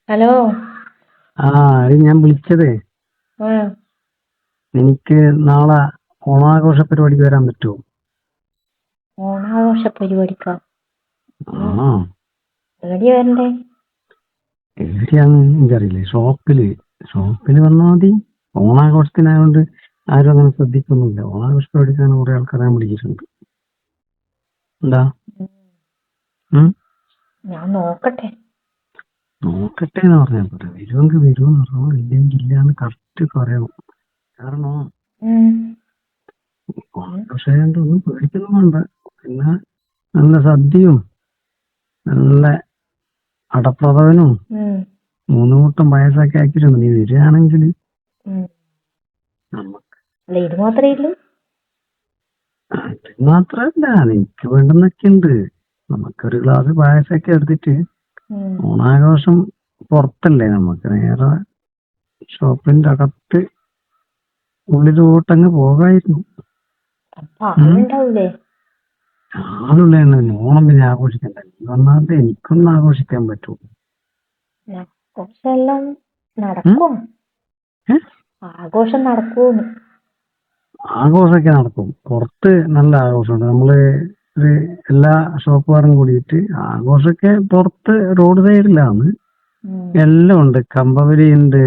Hello. അത് ഞാൻ വിളിച്ചതേ, ആ എനിക്ക് നാളെ ഓണാഘോഷ പരിപാടിക്ക് വരാൻ പറ്റുമോ? ഓണാഘോഷ പരിപാടിക്കാ? ആ എവിടെയാ വരണ്ടേ? എവിടെയാന്ന് എനിക്കറിയില്ലേ. ഷോപ്പില് വന്നാൽ മതി. ഓണാഘോഷത്തിനായോണ്ട് ആരും അങ്ങനെ ശ്രദ്ധിക്കൊന്നുമില്ല. ഓണാഘോഷ പരിപാടിക്കാണ് കുറെ ആൾക്കാരെ ഞാൻ വിളിച്ചിട്ടുണ്ട്. എന്താ? ഉം ഞാൻ നോക്കട്ടെ. നോക്കട്ടെ എന്ന് പറഞ്ഞാൽ പോരാ. വരുമെങ്കിൽ വരുമെന്ന് പറഞ്ഞു, ഇല്ലെങ്കിൽ ഇല്ലാന്ന് കറക്റ്റ് പറയണം. കാരണം ഉം. ഓണാഘോഷമായോണ്ട് ഒന്നും പേടിക്കൊന്നും വേണ്ട. പിന്നെ നല്ല സദ്യയും നല്ല അടപ്രഥമനും ഉം. 3 കൂട്ടം പായസമൊക്കെ ആക്കിയിട്ടുണ്ട്. നീ വരികയാണെങ്കിൽ ഉം. നമുക്ക്. അല്ല, ഇത് മാത്രമേ ഉള്ളൂ? അത് മാത്രല്ല, നിനക്ക് വേണ്ടുന്നൊക്കെ ഉണ്ട്. നമുക്കൊരു ഗ്ലാസ് പായസമൊക്കെ എടുത്തിട്ട് ഉം. ഓണാഘോഷം പുറത്തല്ലേ, നമുക്ക് നേരെ ഷോപ്പിന്റെ അകത്ത് ഉള്ളിലോട്ടങ്ങ് പോകായിരുന്നു. അപ്പൊ ആളുണ്ടാവൂലേ? ആളുള്ള ഓണം പിന്നെ ആഘോഷിക്കണ്ട. നീ വന്നാലേ എനിക്കൊന്നും ആഘോഷിക്കാൻ പറ്റൂ. ആഘോഷമെല്ലാം നടക്കും. ആഘോഷം നടക്കൂന്ന്. ആഘോഷമൊക്കെ നടക്കും. പുറത്ത് നല്ല ആഘോഷമുണ്ട്. നമ്മള് ഒരു എല്ലാ ഷോപ്പുകാരും കൂടിയിട്ട് ആഘോഷമൊക്കെ പുറത്ത് റോഡ് സൈഡിലാണ്. എല്ലാം ഉണ്ട്. കമ്പവലിയുണ്ട്,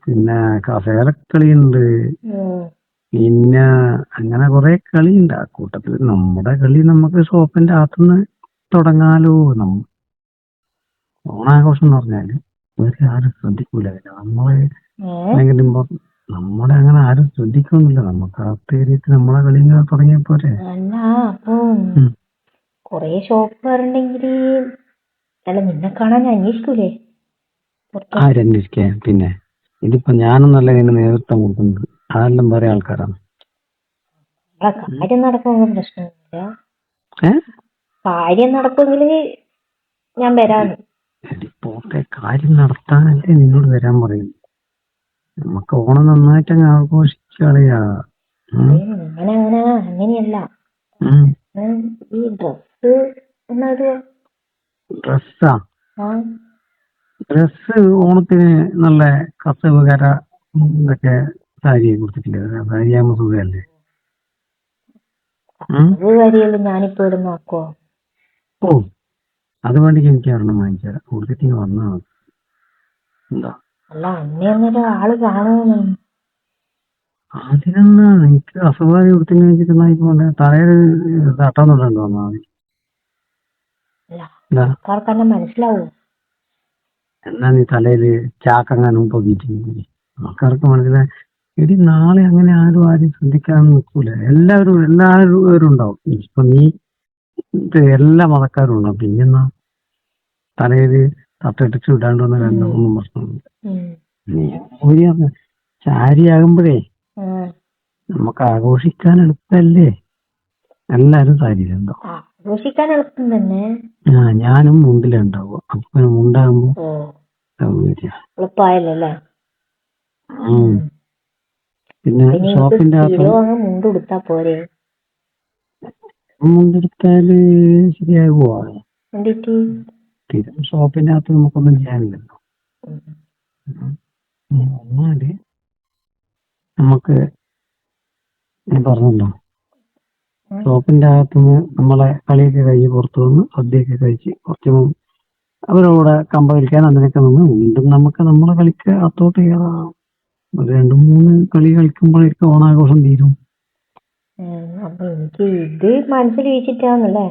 പിന്നെ കസേരക്കളിയുണ്ട്, പിന്നെ അങ്ങനെ കുറെ കളിയുണ്ട്. ആ കൂട്ടത്തിൽ നമ്മുടെ കളി നമുക്ക് ഷോപ്പിന്റെ അകത്തുനിന്ന് തുടങ്ങാലോ. ഓണാഘോഷം എന്ന് പറഞ്ഞാല് വേറെ ആരും ശ്രദ്ധിക്കൂല. നമ്മളെ ഭയങ്കര ഇമ്പോർട്ടന്റ്. നമ്മളെ അങ്ങനെ ആരും ശ്രദ്ധിക്കൊന്നുമില്ല. നമുക്ക് അകത്ത് കയറിയിട്ട് നമ്മളെ കളി തുടങ്ങിയ പോരെ. അല്ല, അപ്പൊ കൊറേ ഷോപ്പുകാരുണ്ടെങ്കില് അല്ല, നിന്നെ കാണാൻ അന്വേഷിക്കൂലേ? ആരന്വേഷിക്കാൻ? പിന്നെ ഇതിപ്പോ ഞാനൊന്നല്ല ഇതിന് നേതൃത്വം കൊടുക്കുന്നത്. അതെല്ലാം വേറെ ആൾക്കാരാണ്. കാര്യം നടക്കുമെങ്കിൽ പ്രശ്നമൊന്നുമില്ല. കാര്യം നടക്കുമെങ്കില് ഞാൻ വരാന്ന്. പോട്ടെ, കാര്യം നടത്താനല്ലേ നിന്നോട് വരാൻ പറയും. നമുക്ക് ഓണം നന്നായിട്ട് അങ്ങ് ആഘോഷിച്ച് കളയാ. അങ്ങനെയല്ല. ഈ ഡ്രസ് ഡ്രസ്സാ? ഡ്രസ് ഓണത്തിന് നല്ല കസവുകര ഇതൊക്കെ സാരി കൊടുത്തിട്ടില്ലേ? സാരിയാകുമ്പോ സുഖമല്ലേ? ഞാനിപ്പോ ഇവിടെ നോക്കോ? ഓ, അത് വേണ്ടിക്ക് എനിക്ക് ഒരെണ്ണം വാങ്ങിച്ചാൽ കൊടുത്തിട്ട് വന്നാ മതി. എന്താ? അല്ല, അന്നേരം ആള് കാണുമെന്ന്. അതിനെന്നാ എനിക്ക് അസുഖമായി കൊടുത്തിന് വെച്ചിട്ട് തലയിൽ തട്ടാന്നുണ്ടോ വന്നാ മതി. മനസ്സിലാവൂ. എന്നാ നീ തലയില് ചാക്കങ്ങാനും പൊതിയിട്ട് ആൾക്കാർക്ക് മനസ്സിലായി. എടി, നാളെ അങ്ങനെ ആരും ശ്രദ്ധിക്കാൻ നിൽക്കൂല. എല്ലാവരും ഉണ്ടാവും. ഇപ്പൊ നീ എല്ലാ മതക്കാരും ഉണ്ടാവും. പിന്നെന്നാ തലയില് തട്ടിട്ടിച്ച് വിടാണ്ട് വന്ന ഒന്നും പ്രശ്നമൊന്നുമില്ല. നീ സാരിയാകുമ്പോഴേ നമുക്ക് ആഘോഷിക്കാൻ എളുപ്പല്ലേ. എല്ലാരും സാരിയിലുണ്ടാവും. ആഘോഷിക്കാൻ എളുപ്പം തന്നെ. ഞാനും മുണ്ടിലുണ്ടാവും. അപ്പൊ മുണ്ടാകുമ്പോ എളുപ്പമായല്ലേ? പിന്നെ ഷോപ്പിന്റെ മുണ്ടെടുത്താ പോരെ? മുണ്ടെടുത്താല് ശരിയാകുമോ? ഷോപ്പിന്റെ അകത്ത് നമുക്കൊന്നും ചെയ്യാനില്ലല്ലോ. എന്നാല് നമുക്ക് ഞാൻ പറഞ്ഞല്ലോ, ഷോപ്പിന്റെ അകത്തുനിന്ന് നമ്മളെ കളിയൊക്കെ കഴിഞ്ഞ് പുറത്തു വന്ന് സദ്യയൊക്കെ കഴിച്ച് കുറച്ച് അവരോടെ കമ്പ കളിക്കാൻ അതിനൊക്കെ നിന്ന് വീണ്ടും നമുക്ക് നമ്മളെ കളിക്ക് അകത്തോട്ട് കയറാം. 2-3 കളി കളിക്കുമ്പോഴേക്കും ഓണാഘോഷം തീരും. അപ്പൊ എനിക്ക് ഇത് മനസ്സിൽ വെച്ചിട്ടാണല്ലേ?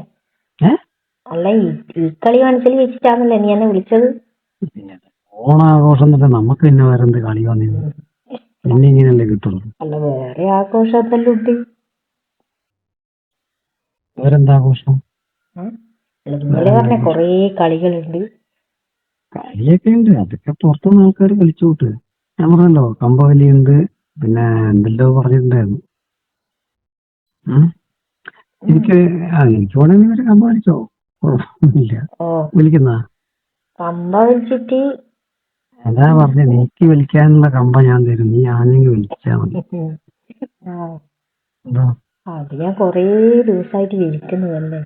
അല്ല, ഈ കളി മനസ്സിൽ വെച്ചിട്ടാണല്ലേ നീ എന്നെ വിളിച്ചത്? ഓണാഘോഷം തന്നെ നമുക്ക് പിന്നെ വേറെ എന്ത് കളി വന്നിരുന്നു? പിന്നെ ഇങ്ങനെയല്ലേ കിട്ടുള്ളൂ. അല്ല, വേറെ ആഘോഷത്തെല്ലാം ഉണ്ട്. വേറെന്താ ആഘോഷം? പറഞ്ഞ കൊറേ കളികളുണ്ട്. കളിയൊക്കെ ഉണ്ട്. അതൊക്കെ പുറത്തുനിന്ന് ആൾക്കാർ കളിച്ചോട്ട്. ഞാൻ പറഞ്ഞല്ലോ, കമ്പവലിയുണ്ട്, പിന്നെ എന്തെല്ലോ പറഞ്ഞിട്ടുണ്ടായിരുന്നു. എനിക്ക് വേണമെങ്കിൽ ഒരു കമ്പ കളിച്ചോ, കുഴപ്പമൊന്നുമില്ല. വിളിക്കുന്ന കമ്പ വലിച്ചിട്ട് അതാ പറഞ്ഞത്, എനിക്ക് വിളിക്കാനുള്ള കമ്പ ഞാൻ തരും. നീ ആണെങ്കിൽ വിളിച്ചാ മതി. അത് ഞാൻ കൊറേ ദിവസമായിട്ട് വിളിക്കുന്നതല്ലേ.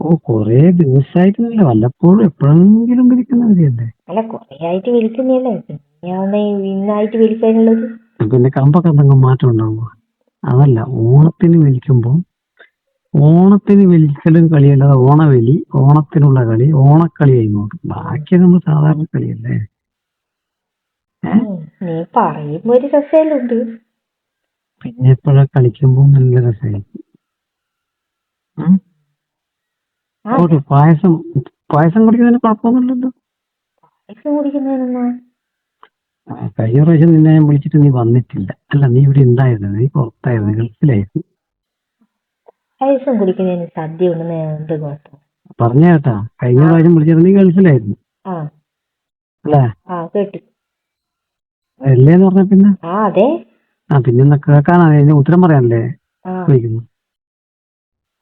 ഓ കൊറേ ദിവസമായിട്ടല്ല, വല്ലപ്പോഴും എപ്പോഴെങ്കിലും വിളിക്കുന്ന കാര്യല്ലേ. അല്ല കൊറേ ആയിട്ട് വിളിക്കുന്നല്ലേ, പിന്നെ ഇന്നായിട്ട് വിളിക്കാനുള്ളത്. പിന്നെ കമ്പൊക്കെ എന്തെങ്കിലും മാറ്റം ഉണ്ടാവുക. അതല്ല, ഓണത്തിന് വിളിക്കുമ്പോ ഓണത്തിന് വിളിക്കലും കളിയല്ലാതെ ഓണവലി, ഓണത്തിനുള്ള കളി, ഓണക്കളി കഴിഞ്ഞോട്ട് ബാക്കി നമ്മൾ സാധാരണ കളിയല്ലേ. നീ പറയുമ്പോ ഒരു രസമുണ്ട്. പിന്നെ എപ്പോഴാ കളിക്കുമ്പോ നല്ല രസമായിരിക്കും. പായസം പായസം കുടിക്കുന്നതിന് കുഴപ്പമൊന്നുമില്ലല്ലോ. പായസം കുടിക്കുന്നതിനൊന്നാ? കഴിഞ്ഞ പ്രാവശ്യം നിന്നെ ഞാൻ വിളിച്ചിട്ട് നീ വന്നിട്ടില്ല. അല്ല, നീ ഇവിടെ ഉണ്ടായിരുന്നു, നീ പുറത്തായിരുന്നു, ഗൾഫിലായിരുന്നു. പായസം കുടിക്കുന്നതിന് സദ്യ ഉണ്ടെന്ന് എന്ത് കുഴപ്പം? പറഞ്ഞ കേട്ടാ, കഴിഞ്ഞ പ്രാവശ്യം വിളിച്ചിട്ട് നീ ഗൾഫിലായിരുന്നു അല്ലേ? കേട്ടു. അല്ലേന്ന് പറഞ്ഞ പിന്നെ അതെ. പിന്നെ കേൾക്കാനാ, അതിന് ഉത്തരം പറയാനല്ലേ ചോദിക്കുന്നു.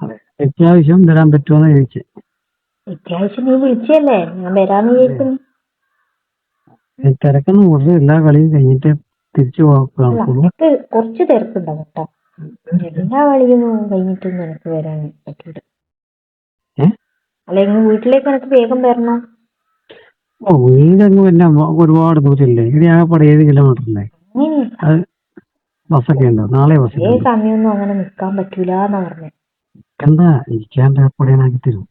അതെ, അത്യാവശ്യം വരാൻ പറ്റുമോന്ന് ചോദിച്ചേ. അത്യാവശ്യം നീ വിളിച്ചല്ലേ, ഞാൻ വരാന്ന് വിചാരിക്കുന്നു. തിരക്കൊന്നും കൂടുതൽ, എല്ലാ കളിയും കഴിഞ്ഞിട്ട് തിരിച്ചു കുറച്ച് തിരക്കുണ്ടാവും കേട്ടോ. എല്ലാ കളിയൊന്നും കഴിഞ്ഞിട്ടൊന്നും എനിക്ക് വരാൻ പറ്റൂല. അല്ലെങ്കിൽ വീട്ടിലേക്ക് എനിക്ക് വേഗം വരണം. വീടങ്ങ് പിന്നെ ഒരുപാട് ദൂരമില്ലേ? ഇനി ആകെപ്പാടെ 7 കിലോമീറ്റർ അല്ലേ? അത് ബസ്സൊക്കെ ഉണ്ടോ? നാളെ ബസ് സമയമൊന്നും അങ്ങനെ നിക്കാൻ പറ്റൂല എന്നാ പറഞ്ഞത്. എന്താ ഇരിക്കാണ്ട് ആക്കി തരും.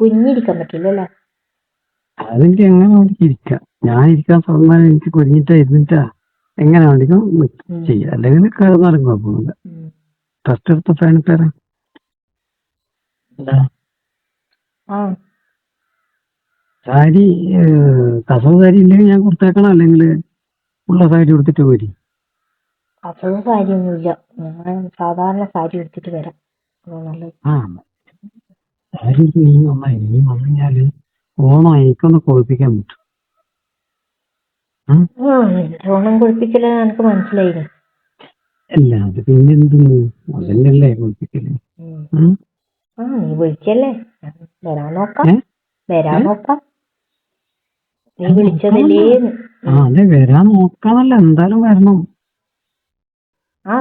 കുഞ്ഞിരിക്കാൻ പറ്റില്ലല്ലേ? അതെനിക്ക് എങ്ങനെ വേണ്ടിക്ക് ഇരിക്കാം. ഞാൻ ഇരിക്കാൻ പറഞ്ഞാൽ എനിക്ക് കുഞ്ഞിട്ടാ ഇരുന്നിട്ടാ എങ്ങനെ വേണ്ടിക്കും ചെയ്യാം. അല്ലെങ്കിൽ കയറുന്നാലും കുഴപ്പമൊന്നുമില്ല. ടെസ്റ്റ് എടുത്ത ഫാനിട്ടേരാ. സാരി കസവ് സാരി ഇല്ലെങ്കിൽ ഞാൻ കൊടുത്തേക്കണം, അല്ലെങ്കിൽ ഉള്ള സാരി കൊടുത്തിട്ട് പോരി. കസവ് സാരി ഒന്നുമില്ല, ഞാൻ സാധാരണ സാരി എടുത്തിട്ട് വരാം. സാരി നീ നന്നായി. നീ വന്നു കഴിഞ്ഞാല് ഓണം എനിക്കൊന്ന് കൊഴിപ്പിക്കാൻ പറ്റും. ഓണം കൊഴിപ്പിക്കല് എനിക്ക് മനസ്സിലായില്ലേ? അല്ല, അത് പിന്നെന്തെന്ന് അതന്നെയല്ലേ കൊഴിപ്പിക്കല്. നീ വിളിച്ചല്ലേ, വരാൻ നോക്കാം. നീ വിളിച്ചതല്ലേ. അതെ, വരാൻ നോക്കാന്നല്ല, എന്തായാലും വരണം.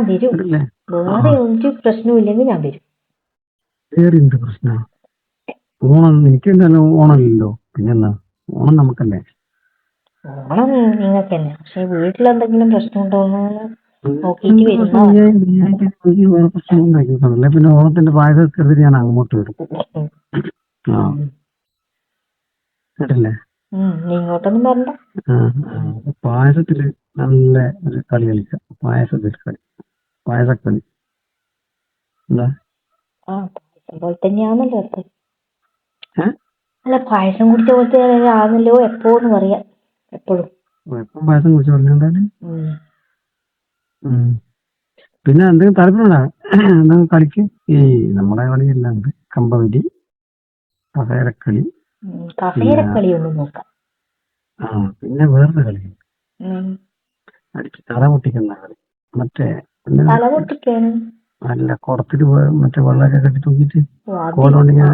വരും. വേറെ ഒരു പ്രശ്നവും ഇല്ലെങ്കിൽ ഞാൻ വരും. വേറെ എന്ത് പ്രശ്ന? ഓണം എനിക്കെന്തായാലും ഓണമില്ലല്ലോ, പിന്നെന്താ? ഓണം നമുക്കല്ലേ. ഓണം നിങ്ങൾക്ക് തന്നെ, പക്ഷെ വീട്ടിലെന്തെങ്കിലും പ്രശ്നം ഉണ്ടോന്ന് നോക്കിട്ട് വരുന്ന. പിന്നെ ഓണത്തിന്റെ പായസത്തിൽ ഞാൻ അങ്ങോട്ട് വരും. കേട്ടില്ലേ? നീ ഇങ്ങോട്ടൊന്നും വരണ്ട. പായസത്തില് നല്ല ഒരു കളി കളിക്കാം. പായസത്തിൽ കളി, പായസക്കളി. എന്താ? പായസം പോലെ തന്നെയാണല്ലോ എപ്പോഴും. അല്ല, പായസം കുടിച്ച പോലത്തെ ആണല്ലോ എപ്പോന്ന് പറയാ. എപ്പോഴും എപ്പം പായസം കുടിച്ചു പറഞ്ഞാല്. പിന്നെ എന്തെങ്കിലും താല്പര്യമുണ്ടാ? എന്തെങ്കിലും കളിക്ക്. ഈ നമ്മുടെ കളിയെല്ലാം ഉണ്ട്. കമ്പവലി, കസേരക്കളി. കസേരക്കളിയൊന്നും നോക്കാം. പിന്നെ വേറൊരു കളി അടിച്ച് തല പൊട്ടിക്കുന്ന കളി. മറ്റേ തല പൊട്ടിക്കാണ് അല്ല, കുടത്തിട്ട് മറ്റേ വെള്ളമൊക്കെ കെട്ടി തൂക്കിട്ട് കോലോണ്ടിങ്ങനെ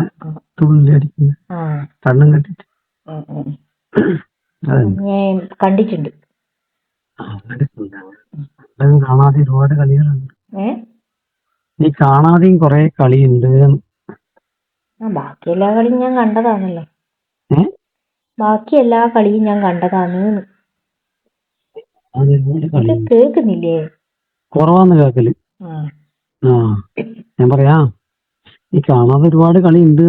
തുള്ളി അടിക്കുന്ന, കണ്ണും കെട്ടിട്ട്. കണ്ടിട്ടുണ്ട്. കാണാതെ ഒരുപാട് കളികളുണ്ട്. നീ കാണാതെയും കൊറേ കളിയുണ്ട്. ബാക്കി എല്ലാ കളിയും ഞാൻ കണ്ടതാണല്ലോ. ബാക്കി എല്ലാ കളിയും ഞാൻ കണ്ടതാണ്. കേക്കുന്നില്ലേ? കുറവാന്ന് കേക്കല്. ഞാൻ പറയാ, നീ കാണാതെ ഒരുപാട് കളി ഉണ്ട്.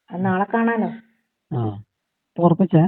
നാളെ കാണാലോ. ഉറപ്പിച്ചേ?